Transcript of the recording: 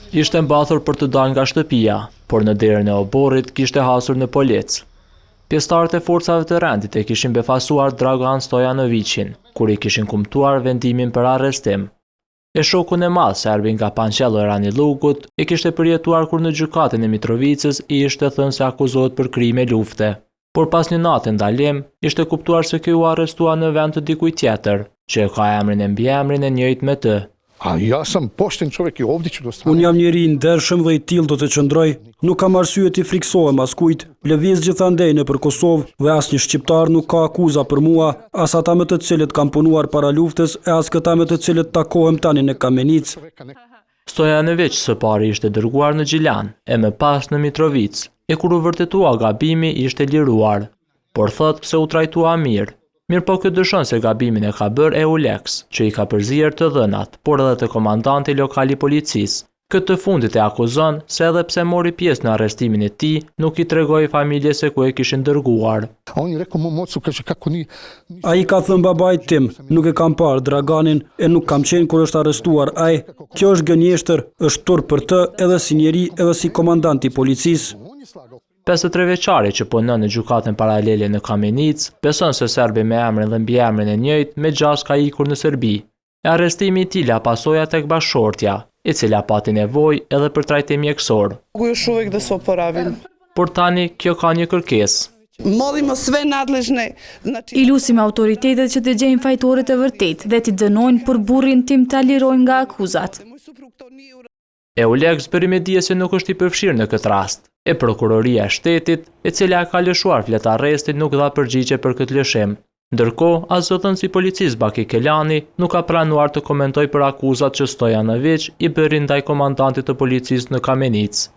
Ishte mbathur për të dalë nga shtëpia, por në derën e oborrit kishte hasur në polic. Pjesëtarët e forcave të rendit e kishin befasuar Dragan Stojanovicin, kur i kishin kumtuar vendimin për arrestim. E shokun e madh serbi nga Panqello Ranilugut e kishte përjetuar kur në gjykatën e Mitrovicës i ishte thënë se akuzohet për krime lufte. Por pas një nate ndalim, ishte kuptuar se ky u arrestua në vend të dikujt tjetër, që ka emrin e mbiemrin e njëjtë me të. Ja sam pošten čovjek I ovdje ću dostaviti. Unë jam njeri I ndershëm dhe I tillë do të qëndroj. Nuk kam arsye të friksohem askujt. Lëviz gjithandej nëpër Kosovë dhe asnjë shqiptar nuk ka akuza për mua, as ata me të cilët kam punuar para luftës e as këta me të cilët takohem tani në Kamenicë. Stojanovic së pari ishte dërguar në Gjilan e më pas në Mitrovicë, e kur u vërtetua gabimi ishte liruar, por thot se u trajtua mirë. Mirë po këtë dëshon se gabimin e ka bërë EULEX, që I ka përzier të dhënat, por edhe të komandanti lokali policisë. Këtë fundit e akuzon se edhe pse mori pjesë në arrestimin e tij, nuk I tregoi familjes se ku e kishin dërguar. On je rekao mom ocu, kaže kako ni. Ai ka thënë babait tim, nuk e kam parë Draganin e nuk kam qenë kur është arrestuar ai. Kjo është gënjeshtër, është turp për të edhe si njeri edhe si komandant I policisë. 53 vjeçari që punon në gjykatën paralele në Kamenicë, beson se serbi me emrin dhe mbiemrin e njëjtë me gjas ka ikur në Serbi. E arrestimi I tij la pasoja tek bashkëshortja, e cila pati nevojë edhe për trajtim mjekësor. Por tani kjo ka një kërkesë. I lusim autoritetet që të gjejnë fajtorët e vërtet dhe t'i dënojnë për burrin tim ta lirojnë nga akuzat. EULEX bëri me dije se nuk është I përfshirë në këtë rast. E prokuroria e shtetit, e cila ka lëshuar flet arrestit, nuk dha përgjigje për këtë lëshim. Ndërkohë, as zotënësi I policisë Baki Kelani nuk ka pranuar të komentoj për akuzat që Stojanovic I bëri ndaj komandantit të policisë në Kamenicë.